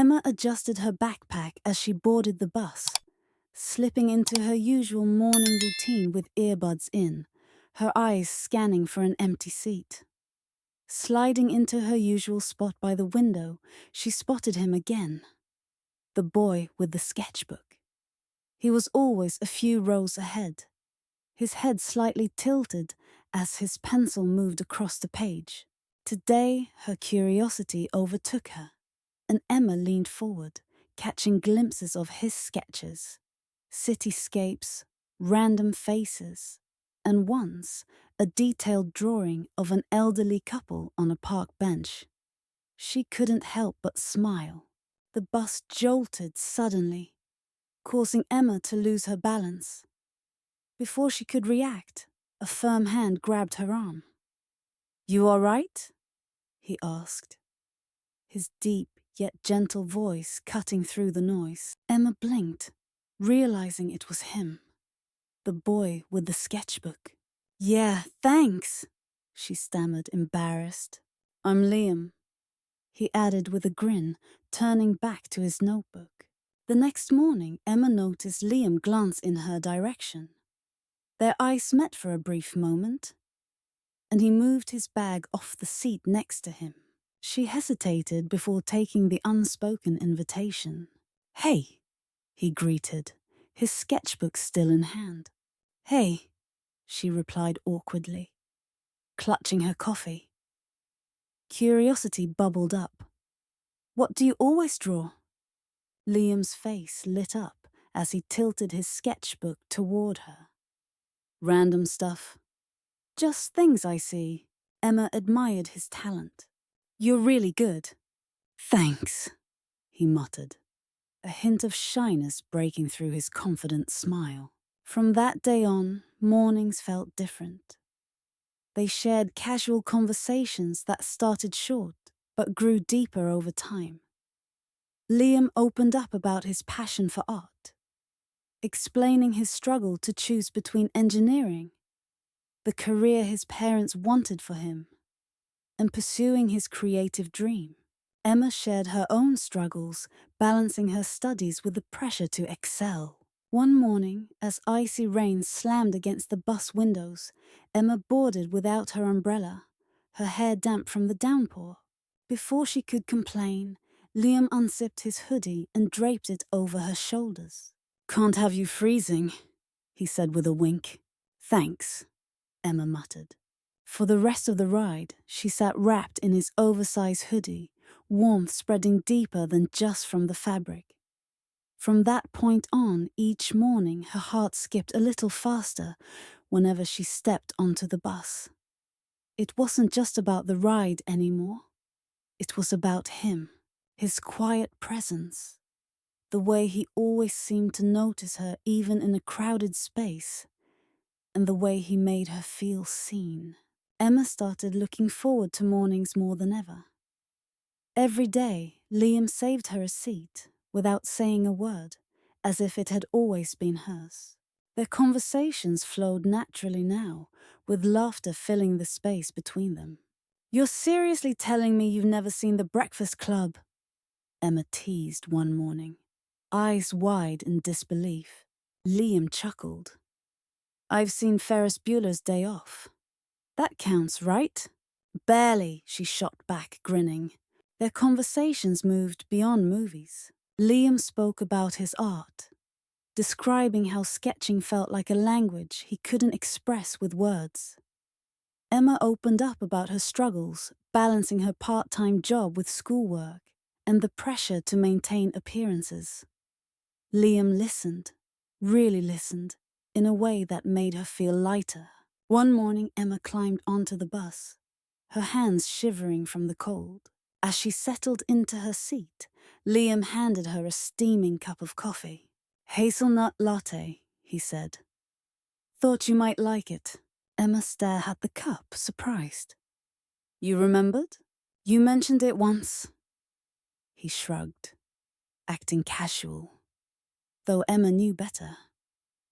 Emma adjusted her backpack as she boarded the bus, slipping into her usual morning routine with earbuds in, her eyes scanning for an empty seat. Sliding into her usual spot by the window, she spotted him again. The boy with the sketchbook. He was always a few rows ahead, his head slightly tilted as his pencil moved across the page. Today, her curiosity overtook her, and Emma leaned forward, catching glimpses of his sketches. Cityscapes, random faces, and once a detailed drawing of an elderly couple on a park bench. She couldn't help but smile. The bus jolted suddenly, causing Emma to lose her balance. Before she could react, a firm hand grabbed her arm. "You all right?" he asked, his deep yet gentle voice cutting through the noise. Emma blinked, realizing it was him, the boy with the sketchbook. "Yeah, thanks," she stammered, embarrassed. "I'm Liam," he added with a grin, turning back to his notebook. The next morning, Emma noticed Liam glance in her direction. Their eyes met for a brief moment, and he moved his bag off the seat next to him. She hesitated before taking the unspoken invitation. "Hey," he greeted, his sketchbook still in hand. "Hey," she replied awkwardly, clutching her coffee. Curiosity bubbled up. "What do you always draw?" Liam's face lit up as he tilted his sketchbook toward her. "Random stuff. Just things I see." Emma admired his talent. "You're really good." "Thanks," he muttered, a hint of shyness breaking through his confident smile. From that day on, mornings felt different. They shared casual conversations that started short but grew deeper over time. Liam opened up about his passion for art, explaining his struggle to choose between engineering, the career his parents wanted for him, and pursuing his creative dream. Emma shared her own struggles, balancing her studies with the pressure to excel. One morning, as icy rain slammed against the bus windows, Emma boarded without her umbrella, her hair damp from the downpour. Before she could complain, Liam unzipped his hoodie and draped it over her shoulders. "Can't have you freezing," he said with a wink. "Thanks," Emma muttered. For the rest of the ride, she sat wrapped in his oversized hoodie, warmth spreading deeper than just from the fabric. From that point on, each morning, her heart skipped a little faster whenever she stepped onto the bus. It wasn't just about the ride anymore. It was about him, his quiet presence, the way he always seemed to notice her even in a crowded space, and the way he made her feel seen. Emma started looking forward to mornings more than ever. Every day, Liam saved her a seat, without saying a word, as if it had always been hers. Their conversations flowed naturally now, with laughter filling the space between them. "You're seriously telling me you've never seen The Breakfast Club?" Emma teased one morning, eyes wide in disbelief. Liam chuckled. "I've seen Ferris Bueller's Day Off." "That counts, right?" "Barely," she shot back, grinning. Their conversations moved beyond movies. Liam spoke about his art, describing how sketching felt like a language he couldn't express with words. Emma opened up about her struggles, balancing her part-time job with schoolwork and the pressure to maintain appearances. Liam listened, really listened, in a way that made her feel lighter. One morning, Emma climbed onto the bus, her hands shivering from the cold. As she settled into her seat, Liam handed her a steaming cup of coffee. "Hazelnut latte," he said. "Thought you might like it." Emma stared at the cup, surprised. "You remembered? You mentioned it once." He shrugged, acting casual, though Emma knew better.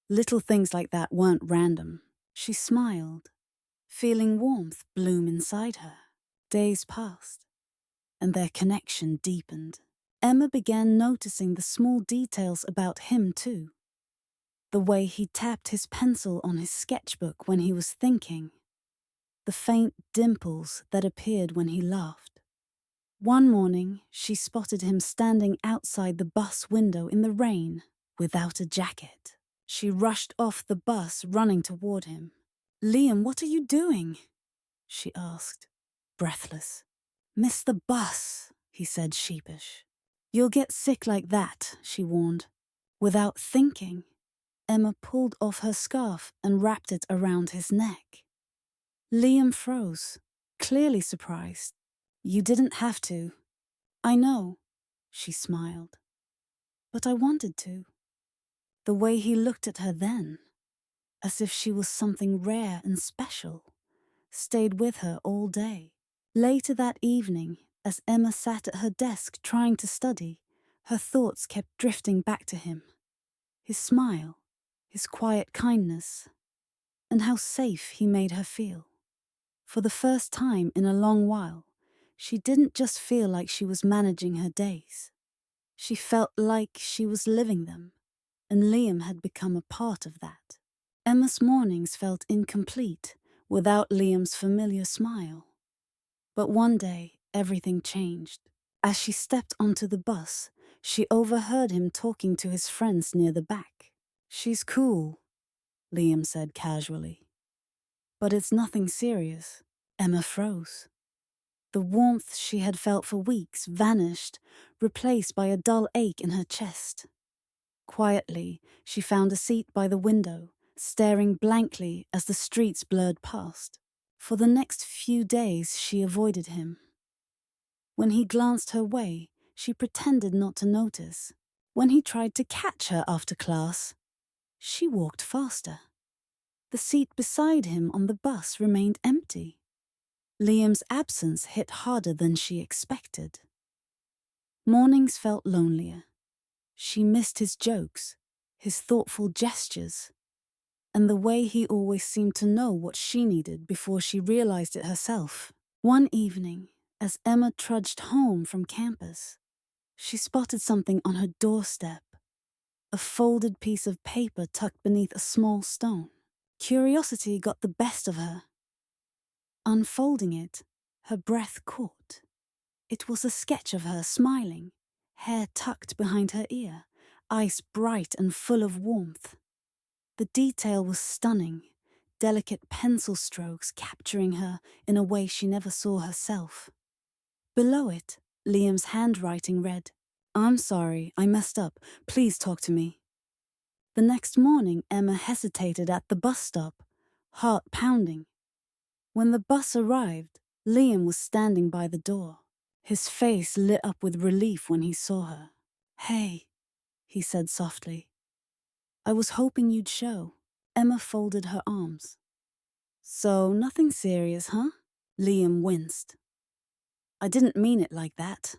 Little things like that weren't random. She smiled, feeling warmth bloom inside her. Days passed, and their connection deepened. Emma began noticing the small details about him too. The way he tapped his pencil on his sketchbook when he was thinking. The faint dimples that appeared when he laughed. One morning, she spotted him standing outside the bus window in the rain, without a jacket. She rushed off the bus, running toward him. "Liam, what are you doing?" she asked, breathless. "Miss the bus," he said, sheepish. "You'll get sick like that," she warned. Without thinking, Emma pulled off her scarf and wrapped it around his neck. Liam froze, clearly surprised. "You didn't have to." "I know," she smiled. "But I wanted to." The way he looked at her then, as if she was something rare and special, stayed with her all day. Later that evening, as Emma sat at her desk trying to study, her thoughts kept drifting back to him. His smile, his quiet kindness, and how safe he made her feel. For the first time in a long while, she didn't just feel like she was managing her days. She felt like she was living them, and Liam had become a part of that. Emma's mornings felt incomplete without Liam's familiar smile. But one day, everything changed. As she stepped onto the bus, she overheard him talking to his friends near the back. "She's cool," Liam said casually. "But it's nothing serious." Emma froze. The warmth she had felt for weeks vanished, replaced by a dull ache in her chest. Quietly, she found a seat by the window, staring blankly as the streets blurred past. For the next few days, she avoided him. When he glanced her way, she pretended not to notice. When he tried to catch her after class, she walked faster. The seat beside him on the bus remained empty. Liam's absence hit harder than she expected. Mornings felt lonelier. She missed his jokes, his thoughtful gestures, and the way he always seemed to know what she needed before she realized it herself. One evening, as Emma trudged home from campus, she spotted something on her doorstep, a folded piece of paper tucked beneath a small stone. Curiosity got the best of her. Unfolding it, her breath caught. It was a sketch of her smiling, hair tucked behind her ear, eyes bright and full of warmth. The detail was stunning, delicate pencil strokes capturing her in a way she never saw herself. Below it, Liam's handwriting read, "I'm sorry, I messed up. Please talk to me." The next morning, Emma hesitated at the bus stop, heart pounding. When the bus arrived, Liam was standing by the door. His face lit up with relief when he saw her. "Hey," he said softly. "I was hoping you'd show." Emma folded her arms. "So, nothing serious, huh?" Liam winced. "I didn't mean it like that.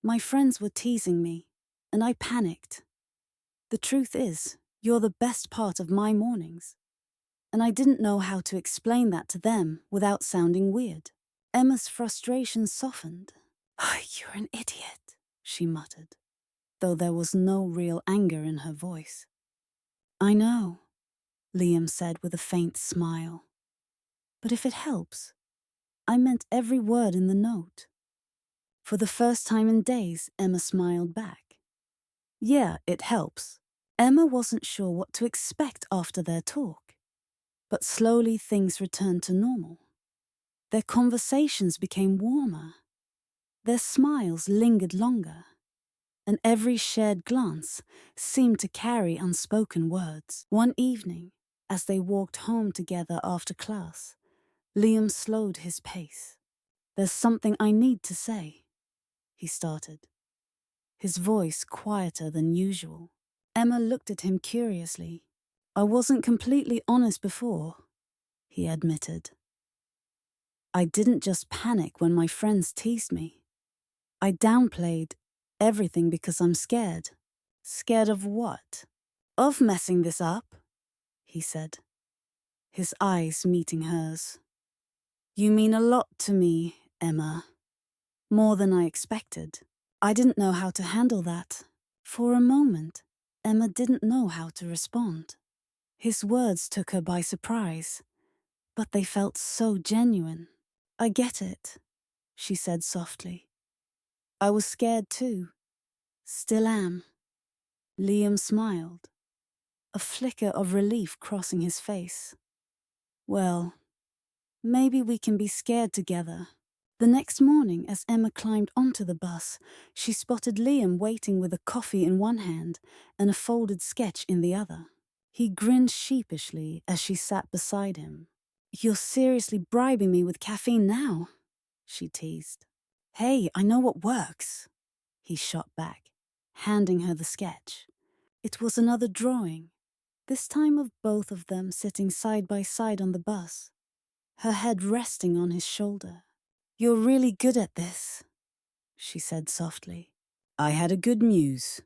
My friends were teasing me, and I panicked. The truth is, you're the best part of my mornings, and I didn't know how to explain that to them without sounding weird." Emma's frustration softened. "Oh, you're an idiot," she muttered, though there was no real anger in her voice. "I know," Liam said with a faint smile. "But if it helps, I meant every word in the note." For the first time in days, Emma smiled back. "Yeah, it helps." Emma wasn't sure what to expect after their talk, but slowly things returned to normal. Their conversations became warmer. Their smiles lingered longer, and every shared glance seemed to carry unspoken words. One evening, as they walked home together after class, Liam slowed his pace. "There's something I need to say," he started, his voice quieter than usual. Emma looked at him curiously. "I wasn't completely honest before," he admitted. "I didn't just panic when my friends teased me. I downplayed everything because I'm scared." "Scared of what?" "Of messing this up," he said, his eyes meeting hers. "You mean a lot to me, Emma. More than I expected." I didn't know how to handle that. For a moment, Emma didn't know how to respond. His words took her by surprise, but they felt so genuine. I get it, she said softly. I was scared too. Still am. Liam smiled, a flicker of relief crossing his face. Well, maybe we can be scared together. The next morning, as Emma climbed onto the bus, she spotted Liam waiting with a coffee in one hand and a folded sketch in the other. He grinned sheepishly as she sat beside him. You're seriously bribing me with caffeine now, she teased. Hey, I know what works, he shot back, handing her the sketch. It was another drawing, this time of both of them sitting side by side on the bus, her head resting on his shoulder. You're really good at this, she said softly. I had a good muse,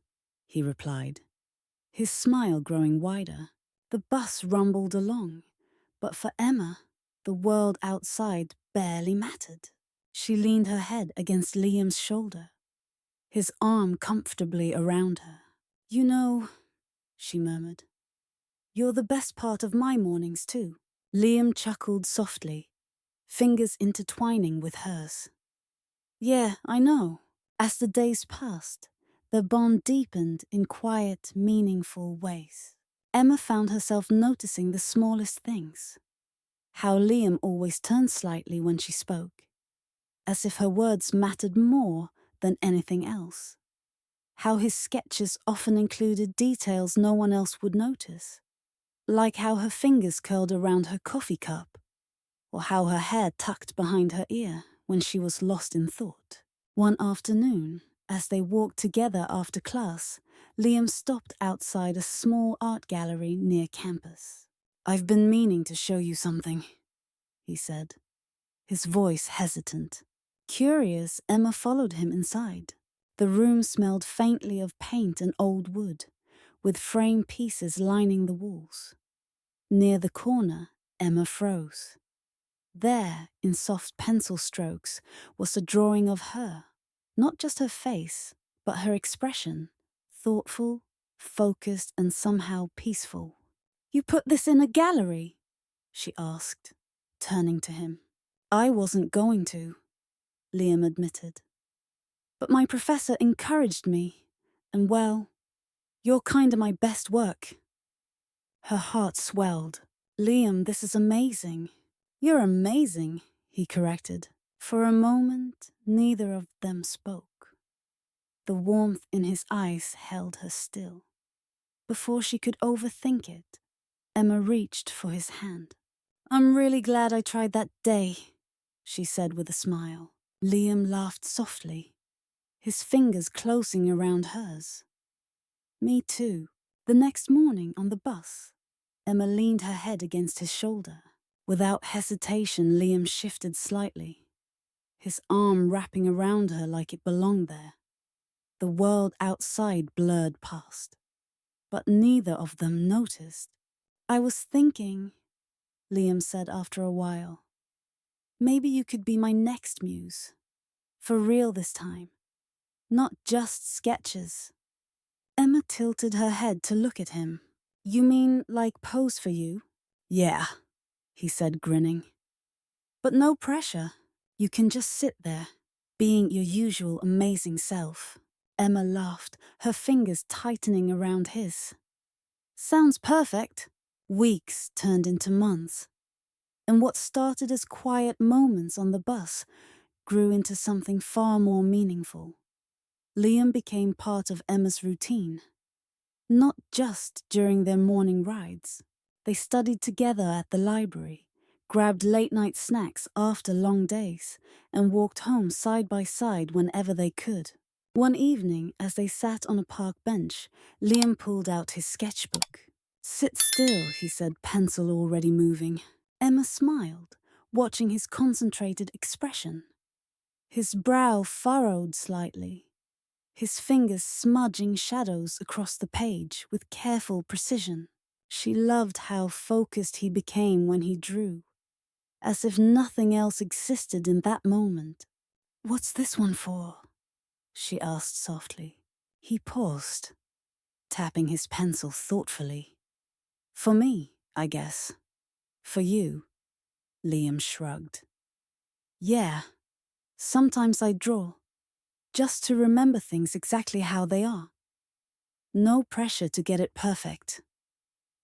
he replied, his smile growing wider. The bus rumbled along, but for Emma, the world outside barely mattered. She leaned her head against Liam's shoulder, his arm comfortably around her. You know, she murmured, you're the best part of my mornings too. Liam chuckled softly, fingers intertwining with hers. Yeah, I know. As the days passed, their bond deepened in quiet, meaningful ways. Emma found herself noticing the smallest things. How Liam always turned slightly when she spoke, as if her words mattered more than anything else. How his sketches often included details no one else would notice, like how her fingers curled around her coffee cup, or how her hair tucked behind her ear when she was lost in thought. One afternoon, as they walked together after class, Liam stopped outside a small art gallery near campus. I've been meaning to show you something, he said, his voice hesitant. Curious, Emma followed him inside. The room smelled faintly of paint and old wood, with frame pieces lining the walls. Near the corner, Emma froze. There, in soft pencil strokes, was a drawing of her. Not just her face, but her expression. Thoughtful, focused, and somehow peaceful. You put this in a gallery? She asked, turning to him. I wasn't going to, Liam admitted. But my professor encouraged me, and well, you're kinda my best work. Her heart swelled. Liam, this is amazing. You're amazing, he corrected. For a moment, neither of them spoke. The warmth in his eyes held her still. Before she could overthink it, Emma reached for his hand. I'm really glad I tried that day, she said with a smile. Liam laughed softly, his fingers closing around hers. Me too. The next morning on the bus, Emma leaned her head against his shoulder. Without hesitation, Liam shifted slightly, his arm wrapping around her like it belonged there. The world outside blurred past, but neither of them noticed. I was thinking, Liam said after a while, maybe you could be my next muse. For real this time. Not just sketches. Emma tilted her head to look at him. You mean like pose for you? Yeah, he said, grinning. But no pressure. You can just sit there, being your usual amazing self. Emma laughed, her fingers tightening around his. Sounds perfect. Weeks turned into months. And what started as quiet moments on the bus grew into something far more meaningful. Liam became part of Emma's routine. Not just during their morning rides. They studied together at the library, grabbed late-night snacks after long days, and walked home side by side whenever they could. One evening, as they sat on a park bench, Liam pulled out his sketchbook. Sit still, he said, pencil already moving. Emma smiled, watching his concentrated expression. His brow furrowed slightly, his fingers smudging shadows across the page with careful precision. She loved how focused he became when he drew, as if nothing else existed in that moment. What's this one for? she asked softly. He paused, tapping his pencil thoughtfully. For me, I guess. For you, Liam shrugged. Yeah, sometimes I draw, just to remember things exactly how they are. No pressure to get it perfect.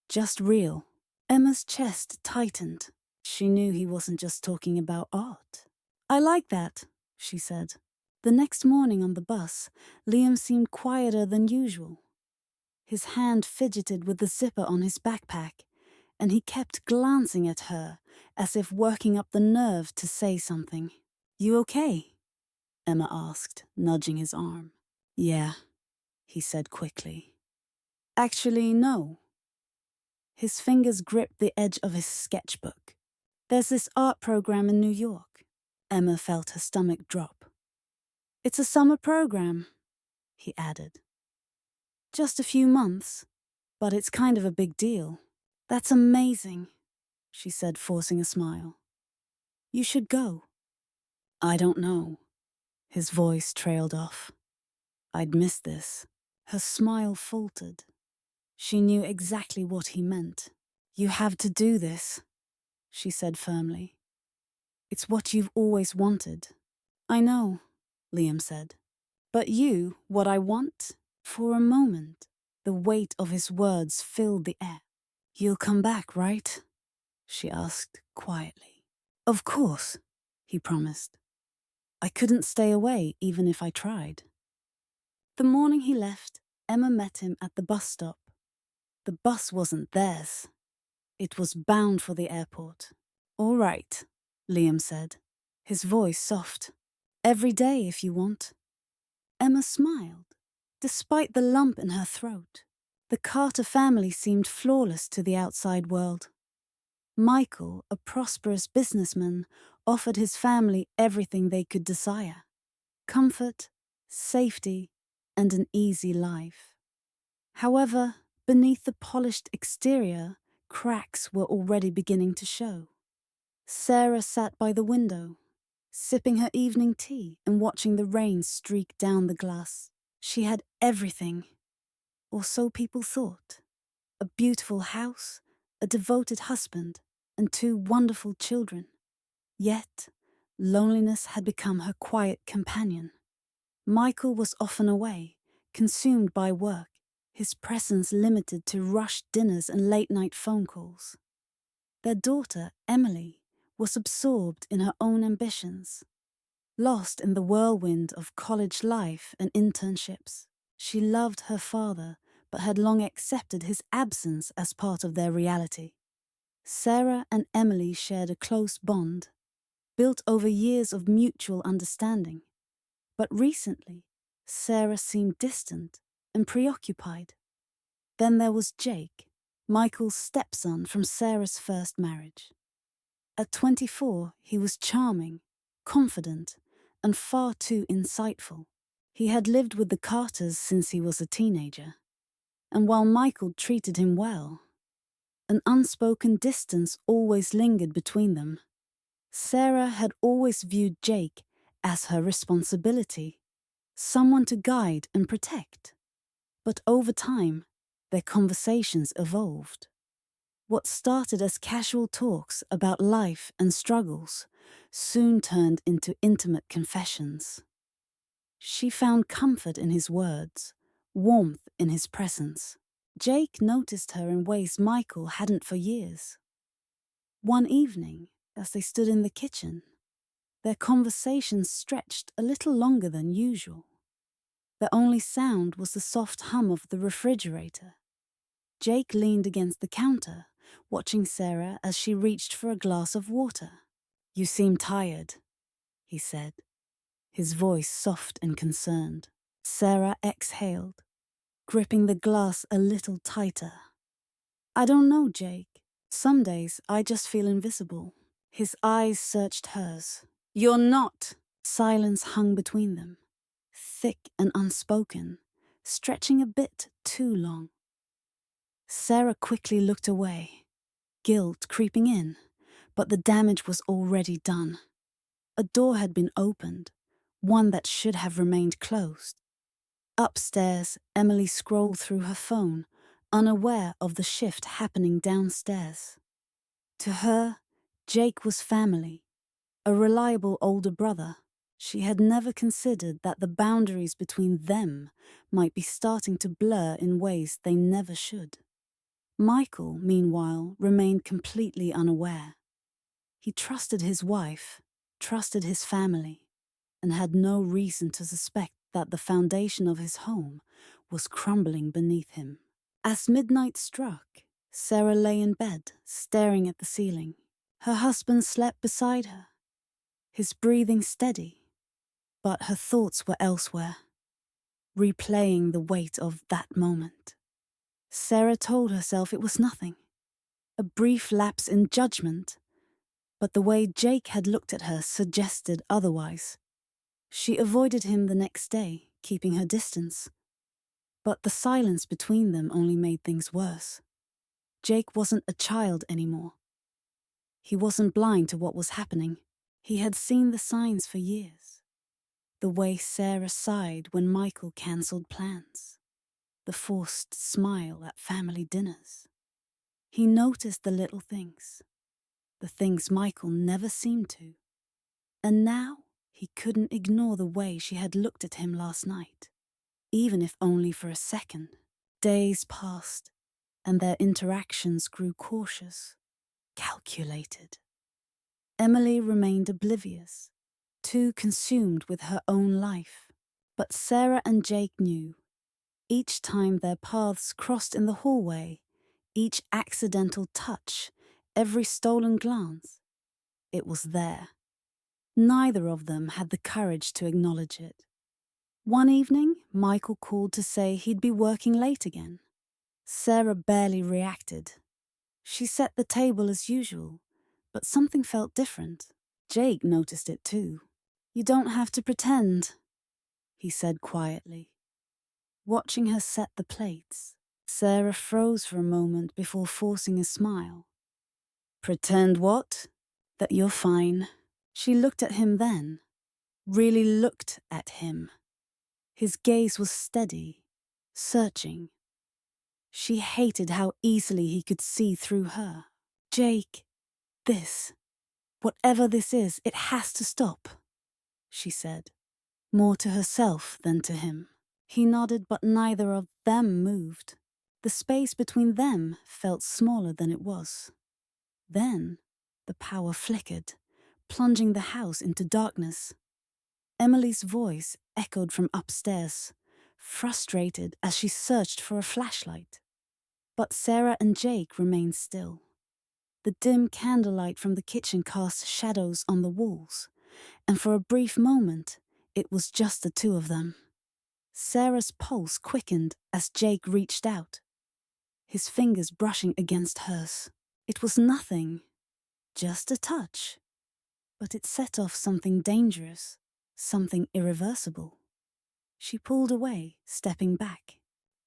Just real. Emma's chest tightened. She knew he wasn't just talking about art. I like that, she said. The next morning on the bus, Liam seemed quieter than usual. His hand fidgeted with the zipper on his backpack, and he kept glancing at her, as if working up the nerve to say something. You okay? Emma asked, nudging his arm. Yeah, he said quickly. Actually, no. His fingers gripped the edge of his sketchbook. There's this art program in New York. Emma felt her stomach drop. It's a summer program, he added. Just a few months, but it's kind of a big deal. That's amazing, she said, forcing a smile. You should go. I don't know. His voice trailed off. I'd missed this. Her smile faltered. She knew exactly what he meant. You have to do this, she said firmly. It's what you've always wanted. I know, Liam said. But you, what I want? For a moment, the weight of his words filled the air. You'll come back, right? She asked quietly. Of course, he promised. I couldn't stay away even if I tried. The morning he left, Emma met him at the bus stop. The bus wasn't theirs. It was bound for the airport. All right, Liam said, his voice soft. Every day if you want. Emma smiled, despite the lump in her throat. The Carter family seemed flawless to the outside world. Michael, a prosperous businessman, offered his family everything they could desire. Comfort, safety, and an easy life. However, beneath the polished exterior, cracks were already beginning to show. Sarah sat by the window, sipping her evening tea and watching the rain streak down the glass. She had everything, or so people thought. A beautiful house, a devoted husband, and 2 wonderful children. Yet, loneliness had become her quiet companion. Michael was often away, consumed by work, his presence limited to rushed dinners and late-night phone calls. Their daughter, Emily, was absorbed in her own ambitions. Lost in the whirlwind of college life and internships, she loved her father but had long accepted his absence as part of their reality. Sarah and Emily shared a close bond, built over years of mutual understanding. But recently, Sarah seemed distant and preoccupied. Then there was Jake, Michael's stepson from Sarah's first marriage. At 24, he was charming, confident, and far too insightful. He had lived with the Carters since he was a teenager. And while Michael treated him well, an unspoken distance always lingered between them. Sarah had always viewed Jake as her responsibility, someone to guide and protect. But over time, their conversations evolved. What started as casual talks about life and struggles soon turned into intimate confessions. She found comfort in his words, warmth in his presence. Jake noticed her in ways Michael hadn't for years. One evening, as they stood in the kitchen, their conversation stretched a little longer than usual. The only sound was the soft hum of the refrigerator. Jake leaned against the counter, watching Sarah as she reached for a glass of water. You seem tired, he said, his voice soft and concerned. Sarah exhaled, gripping the glass a little tighter. I don't know, Jake. Some days I just feel invisible. His eyes searched hers. You're not. Silence hung between them, thick and unspoken, stretching a bit too long. Sarah quickly looked away, guilt creeping in, but the damage was already done. A door had been opened, one that should have remained closed. Upstairs, Emily scrolled through her phone, unaware of the shift happening downstairs. To her, Jake was family, a reliable older brother. She had never considered that the boundaries between them might be starting to blur in ways they never should. Michael, meanwhile, remained completely unaware. He trusted his wife, trusted his family, and had no reason to suspect that the foundation of his home was crumbling beneath him. As midnight struck, Sarah lay in bed, staring at the ceiling. Her husband slept beside her, his breathing steady, but her thoughts were elsewhere, replaying the weight of that moment. Sarah told herself it was nothing, a brief lapse in judgment, but the way Jake had looked at her suggested otherwise. She avoided him the next day, keeping her distance. But the silence between them only made things worse. Jake wasn't a child anymore. He wasn't blind to what was happening. He had seen the signs for years. The way Sarah sighed when Michael cancelled plans. The forced smile at family dinners. He noticed the little things. The things Michael never seemed to. And now he couldn't ignore the way she had looked at him last night, even if only for a second. Days passed, and their interactions grew cautious, calculated. Emily remained oblivious, too consumed with her own life. But Sarah and Jake knew. Each time their paths crossed in the hallway, each accidental touch, every stolen glance, it was there. Neither of them had the courage to acknowledge it. One evening, Michael called to say he'd be working late again. Sarah barely reacted. She set the table as usual, but something felt different. Jake noticed it too. "You don't have to pretend," he said quietly. Watching her set the plates, Sarah froze for a moment before forcing a smile. "Pretend what?" "That you're fine." She looked at him then, really looked at him. His gaze was steady, searching. She hated how easily he could see through her. "Jake, whatever this is, it has to stop," she said, more to herself than to him. He nodded, but neither of them moved. The space between them felt smaller than it was. Then the power flickered, plunging the house into darkness. Emily's voice echoed from upstairs, frustrated as she searched for a flashlight. But Sarah and Jake remained still. The dim candlelight from the kitchen cast shadows on the walls, and for a brief moment, it was just the two of them. Sarah's pulse quickened as Jake reached out, his fingers brushing against hers. It was nothing, just a touch, but it set off something dangerous, something irreversible. She pulled away, stepping back.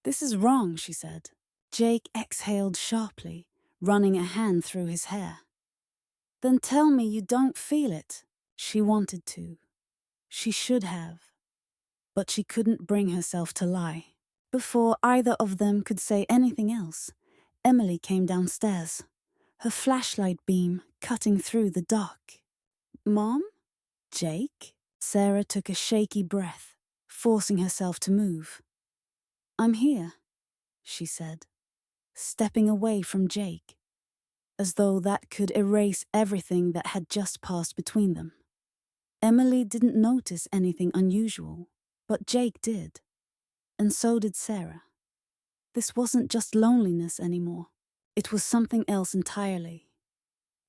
"This is wrong," she said. Jake exhaled sharply, running a hand through his hair. "Then tell me you don't feel it." She wanted to. She should have. But she couldn't bring herself to lie. Before either of them could say anything else, Emily came downstairs, her flashlight beam cutting through the dark. "Mom? Jake?" Sarah took a shaky breath, forcing herself to move. "I'm here," she said, stepping away from Jake, as though that could erase everything that had just passed between them. Emily didn't notice anything unusual, but Jake did, and so did Sarah. This wasn't just loneliness anymore. It was something else entirely,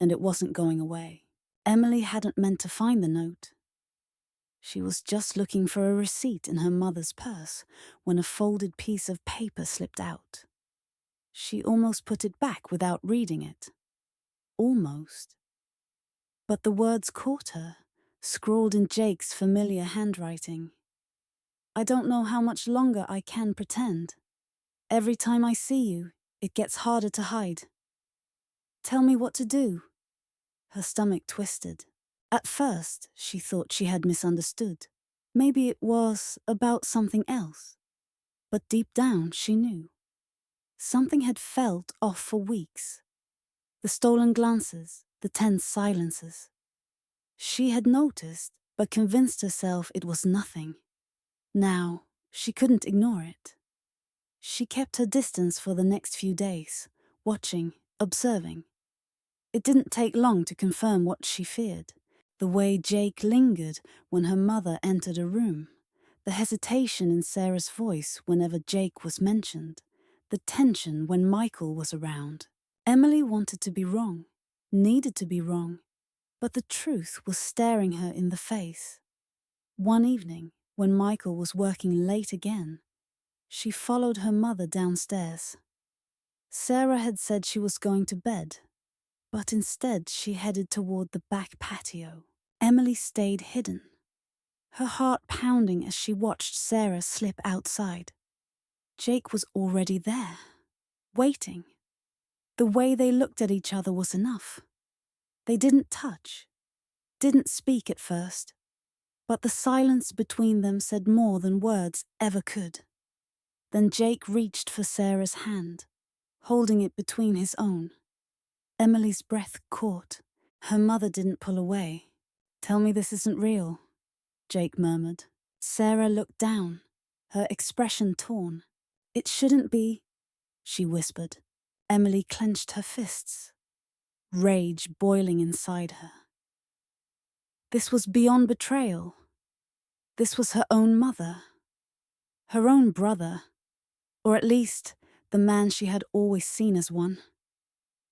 and it wasn't going away. Emily hadn't meant to find the note. She was just looking for a receipt in her mother's purse when a folded piece of paper slipped out. She almost put it back without reading it. Almost. But the words caught her, scrawled in Jake's familiar handwriting. "I don't know how much longer I can pretend. Every time I see you, it gets harder to hide. Tell me what to do." Her stomach twisted. At first, she thought she had misunderstood. Maybe it was about something else. But deep down, she knew. Something had felt off for weeks. The stolen glances, the tense silences. She had noticed, but convinced herself it was nothing. Now, she couldn't ignore it. She kept her distance for the next few days, watching, observing. It didn't take long to confirm what she feared. The way Jake lingered when her mother entered a room. The hesitation in Sarah's voice whenever Jake was mentioned. The tension when Michael was around. Emily wanted to be wrong, needed to be wrong, but the truth was staring her in the face. One evening, when Michael was working late again, she followed her mother downstairs. Sarah had said she was going to bed, but instead she headed toward the back patio. Emily stayed hidden, her heart pounding as she watched Sarah slip outside. Jake was already there, waiting. The way they looked at each other was enough. They didn't touch, didn't speak at first, but the silence between them said more than words ever could. Then Jake reached for Sarah's hand, holding it between his own. Emily's breath caught. Her mother didn't pull away. "Tell me this isn't real," Jake murmured. Sarah looked down, her expression torn. "It shouldn't be," she whispered. Emily clenched her fists, rage boiling inside her. This was beyond betrayal. This was her own mother, her own brother, or at least the man she had always seen as one.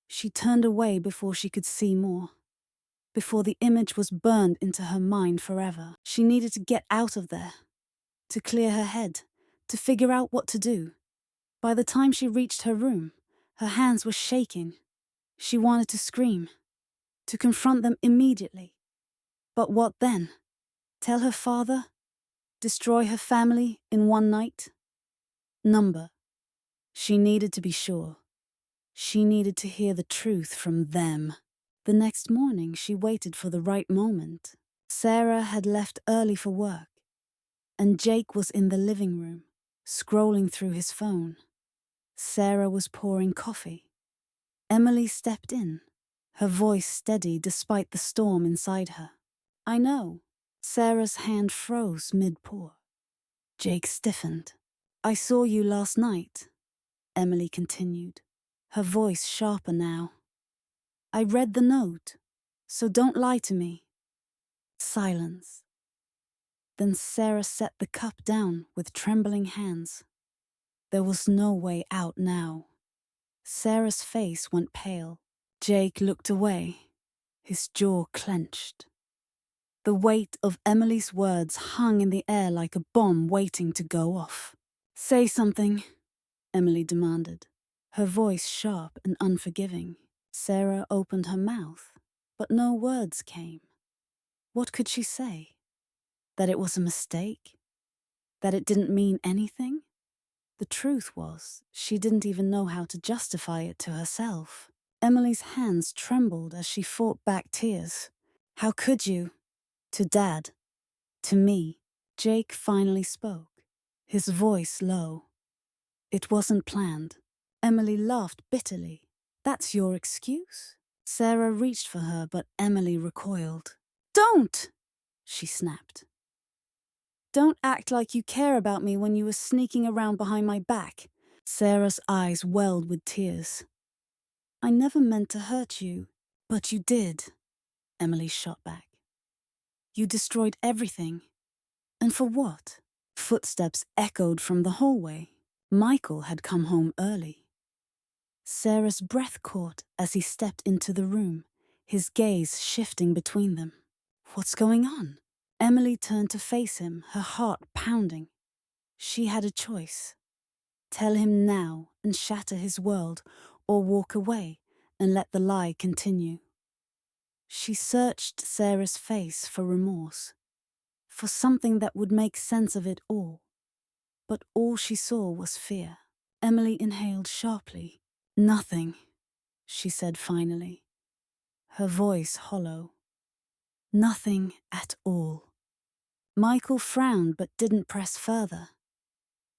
She turned away before she could see more, before the image was burned into her mind forever. She needed to get out of there, to clear her head, to figure out what to do. By the time she reached her room, her hands were shaking. She wanted to scream, to confront them immediately. But what then? Tell her father? Destroy her family in one night? Number. She needed to be sure. She needed to hear the truth from them. The next morning, she waited for the right moment. Sarah had left early for work, and Jake was in the living room, scrolling through his phone. Sarah was pouring coffee. Emily stepped in, her voice steady despite the storm inside her. "I know." Sarah's hand froze mid-pour. Jake stiffened. "I saw you last night," Emily continued, her voice sharper now. "I read the note, so don't lie to me." Silence. Then Sarah set the cup down with trembling hands. There was no way out now. Sarah's face went pale. Jake looked away, his jaw clenched. The weight of Emily's words hung in the air like a bomb waiting to go off. "Say something," Emily demanded, her voice sharp and unforgiving. Sarah opened her mouth, but no words came. What could she say? That it was a mistake? That it didn't mean anything? The truth was, she didn't even know how to justify it to herself. Emily's hands trembled as she fought back tears. "How could you? To Dad. To me." Jake finally spoke, his voice low. "It wasn't planned." Emily laughed bitterly. "That's your excuse?" Sarah reached for her, but Emily recoiled. "Don't!" she snapped. "Don't act like you care about me when you were sneaking around behind my back." Sarah's eyes welled with tears. "I never meant to hurt you." "But you did," Emily shot back. "You destroyed everything. And for what?" Footsteps echoed from the hallway. Michael had come home early. Sarah's breath caught as he stepped into the room, his gaze shifting between them. "What's going on?" Emily turned to face him, her heart pounding. She had a choice. Tell him now and shatter his world, or walk away and let the lie continue. She searched Sarah's face for remorse, for something that would make sense of it all. But all she saw was fear. Emily inhaled sharply. "Nothing," she said finally, her voice hollow. "Nothing at all." Michael frowned but didn't press further.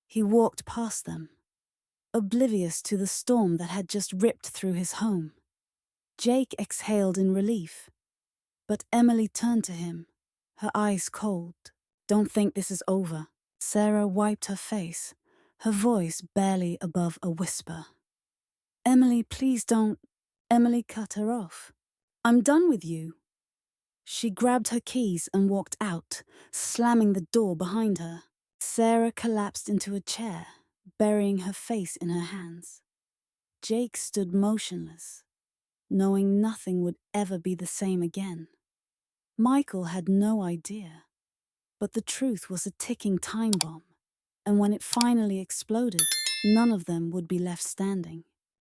He walked past them, oblivious to the storm that had just ripped through his home. Jake exhaled in relief, but Emily turned to him, her eyes cold. "Don't think this is over." Sarah wiped her face, her voice barely above a whisper. "Emily, please don't." Emily cut her off. "I'm done with you." She grabbed her keys and walked out, slamming the door behind her. Sarah collapsed into a chair, burying her face in her hands. Jake stood motionless, knowing nothing would ever be the same again. Michael had no idea, but the truth was a ticking time bomb, and when it finally exploded, none of them would be left standing.